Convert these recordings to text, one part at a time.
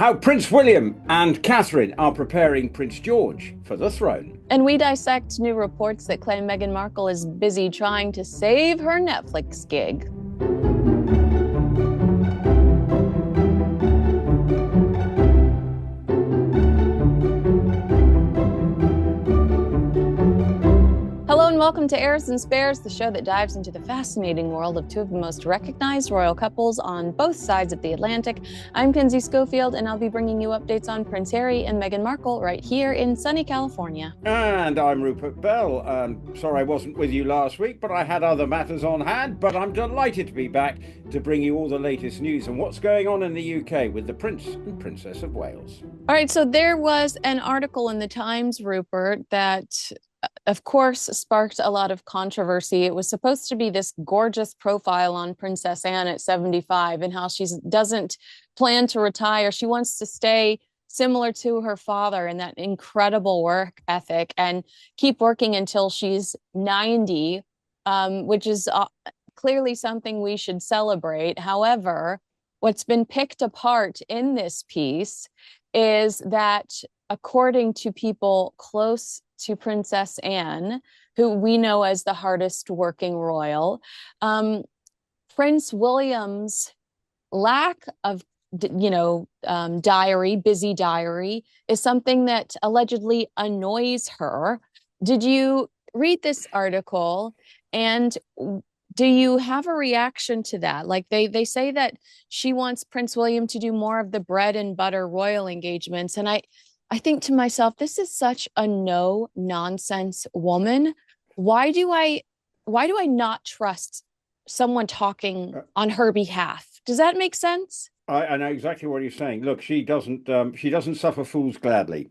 how Prince William and Catherine are preparing Prince George for the throne. And we dissect new reports that claim Meghan Markle is busy trying to save her Netflix gig. Hello and welcome to Heirs and Spares, the show that dives into the fascinating world of two of the most recognized royal couples on both sides of the Atlantic. I'm Kinsey Schofield, and I'll be bringing you updates on Prince Harry and Meghan Markle right here in sunny California. And I'm Rupert Bell. Sorry I wasn't with you last week, but I had other matters on hand. But I'm delighted to be back to bring you all the latest news and what's going on in the UK with the Prince and Princess of Wales. All right, so there was an article in the Times, Rupert, that of course, sparked a lot of controversy. It was supposed to be this gorgeous profile on Princess Anne at 75 and how she doesn't plan to retire. She wants to stay similar to her father and that incredible work ethic and keep working until she's 90, which is clearly something we should celebrate. However, what's been picked apart in this piece is that, according to people close to Princess Anne, who we know as the hardest working royal, Prince William's lack of, busy diary is something that allegedly annoys her. Did you read this article, and do you have a reaction to that? Like they say that she wants Prince William to do more of the bread and butter royal engagements, and I think to myself, this is such a no nonsense woman. Why do I not trust someone talking on her behalf? Does that make sense? I know exactly what you're saying. Look, she doesn't suffer fools gladly.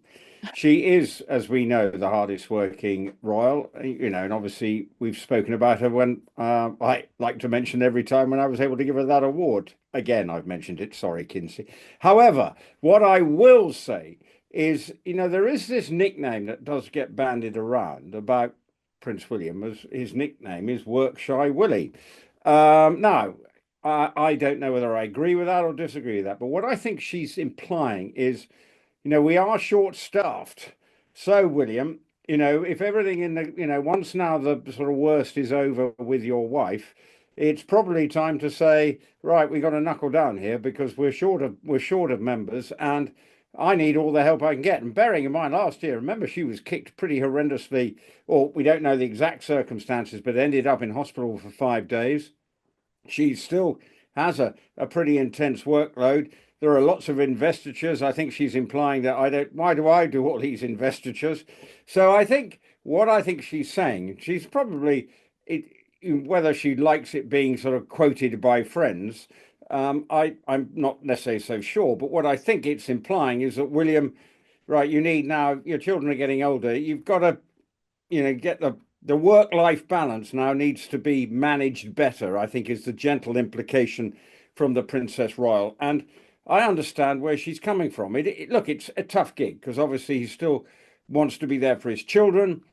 She is, as we know, the hardest working royal, and obviously we've spoken about her when I like to mention every time when I was able to give her that award. Again, I've mentioned it. Sorry, Kinsey. However, what I will say is, there is this nickname that does get bandied around about Prince William, as his nickname is Work Shy Willie. Now, I don't know whether I agree with that or disagree with that, but what I think she's implying is, we are short-staffed. So, William, if everything in the, once now the sort of worst is over with your wife, it's probably time to say, right, we got to knuckle down here because we're short of members, and I need all the help I can get. And bearing in mind, last year, remember, she was kicked pretty horrendously, or we don't know the exact circumstances, but ended up in hospital for 5 days. She still has a pretty intense workload. There are lots of investitures. I think she's implying that why do I do all these investitures? So I think she's saying, she's probably, whether she likes it being sort of quoted by friends, I'm not necessarily so sure, but what I think it's implying is that William, right, you need now, your children are getting older, you've got to, get the work-life balance now needs to be managed better, I think is the gentle implication from the Princess Royal. And I understand where she's coming from. Look, it's a tough gig because obviously he still wants to be there for his children.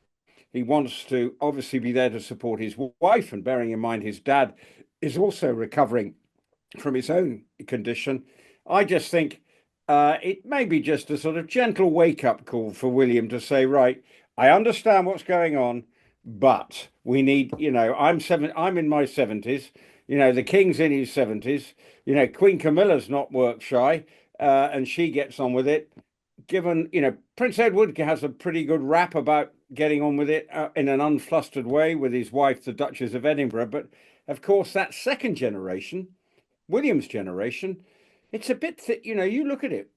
He wants to obviously be there to support his wife, and bearing in mind his dad is also recovering from his own condition. I just think it may be just a sort of gentle wake-up call for William to say, right, I understand what's going on, but we need, I'm in my 70s, the King's in his 70s, Queen Camilla's not work shy, and she gets on with it. Given, Prince Edward has a pretty good rap about getting on with it in an unflustered way with his wife, the Duchess of Edinburgh. But of course, that second generation, William's generation, it's a bit you look at it.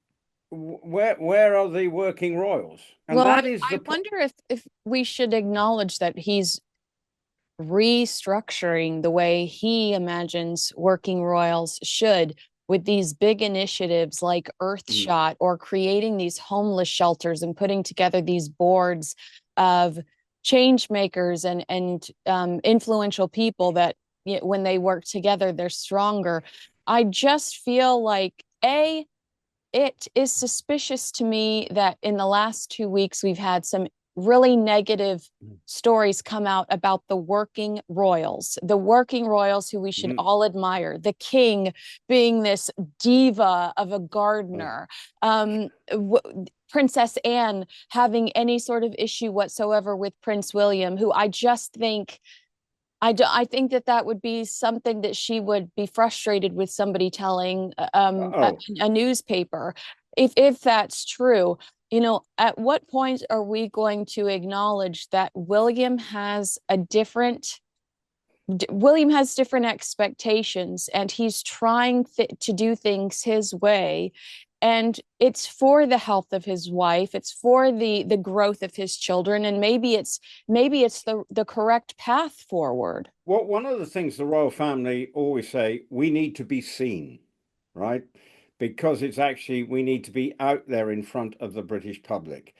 Where are the working royals? And well, that is I wonder if we should acknowledge that he's restructuring the way he imagines working royals should, with these big initiatives like Earthshot or creating these homeless shelters and putting together these boards of change makers and influential people that when they work together, they're stronger. I just feel like, it is suspicious to me that in the last 2 weeks, we've had some really negative stories come out about the working royals who we should all admire. The king being this diva of a gardener, Princess Anne having any sort of issue whatsoever with Prince William, who I just think I think that would be something that she would be frustrated with somebody telling a newspaper. If that's true, at what point are we going to acknowledge that William has different expectations, and he's trying to do things his way, and it's for the health of his wife, it's for the growth of his children, and maybe it's the correct path forward. Well, one of the things the royal family always say, we need to be seen, right? Because it's actually, we need to be out there in front of the British public.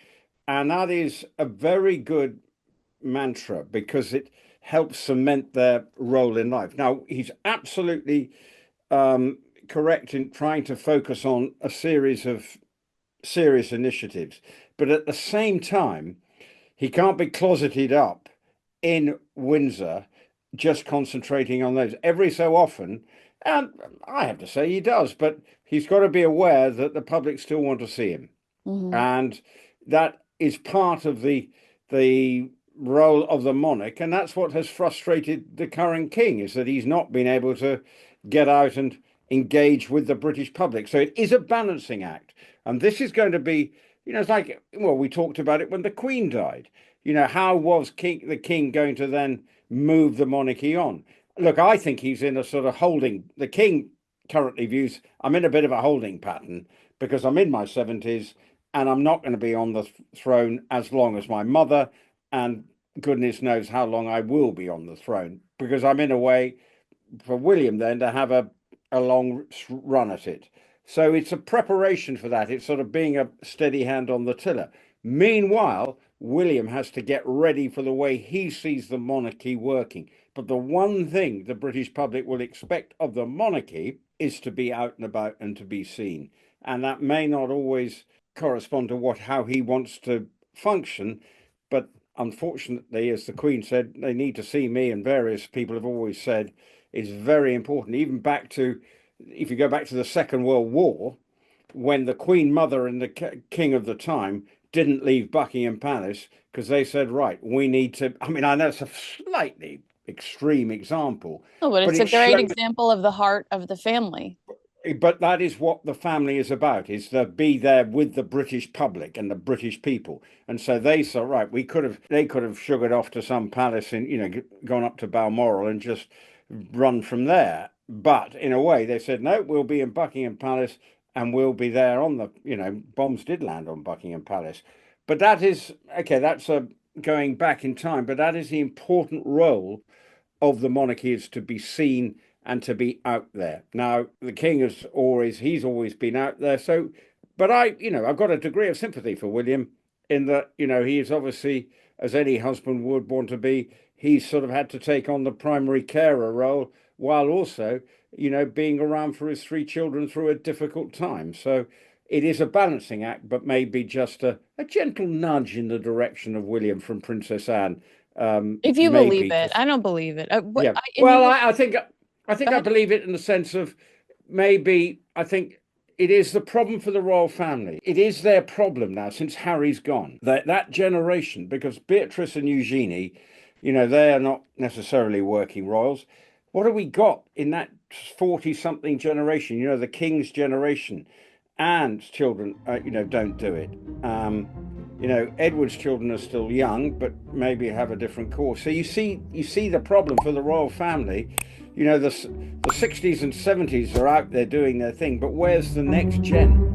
And that is a very good mantra because it helps cement their role in life. Now, he's absolutely correct in trying to focus on a series of serious initiatives, but at the same time, he can't be closeted up in Windsor, just concentrating on those every so often. And I have to say he does, but he's got to be aware that the public still want to see him. And that is part of the role of the monarch. And that's what has frustrated the current king, is that he's not been able to get out and engage with the British public. So it is a balancing act. And this is going to be, it's like, well, we talked about it when the Queen died. How was the king going to then move the monarchy on? Look, I think he's in a sort of holding. The king currently views, I'm in a bit of a holding pattern because I'm in my 70s and I'm not going to be on the throne as long as my mother, and goodness knows how long I will be on the throne, because I'm in a way for William then to have a long run at it. So it's a preparation for that. It's sort of being a steady hand on the tiller. Meanwhile, William has to get ready for the way he sees the monarchy working. But the one thing the British public will expect of the monarchy is to be out and about and to be seen. And that may not always correspond to how he wants to function. But unfortunately, as the Queen said, they need to see me, and various people have always said, is very important. Even if you go back to the Second World War, when the Queen Mother and the King of the time didn't leave Buckingham Palace because they said, right, we need to, I know it's a slightly extreme example. Oh, but it's a great example of the heart of the family. But that is what the family is about, is to be there with the British public and the British people. And so they said, right, they could have sugared off to some palace and, gone up to Balmoral and just run from there. But in a way, they said, no, we'll be in Buckingham Palace and we'll be there on the, bombs did land on Buckingham Palace. But that is, okay, that's going back in time, but that is the important role of the monarchy, is to be seen and to be out there. Now, the king he's always been out there. So, but I've got a degree of sympathy for William in that, he is obviously, as any husband would want to be, he's sort of had to take on the primary carer role while also, being around for his 3 children through a difficult time. So it is a balancing act, but maybe just a gentle nudge in the direction of William from Princess Anne. If you believe it, I don't believe it. Yeah. Well, I think I believe it in the sense of maybe I think it is the problem for the royal family. It is their problem now since Harry's gone. That generation, because Beatrice and Eugenie, they are not necessarily working royals. What have we got in that 40-something generation? The King's generation. Anne's children, don't do it. Edward's children are still young, but maybe have a different course. So you see the problem for the royal family. The 60s and 70s are out there doing their thing, but where's the next gen?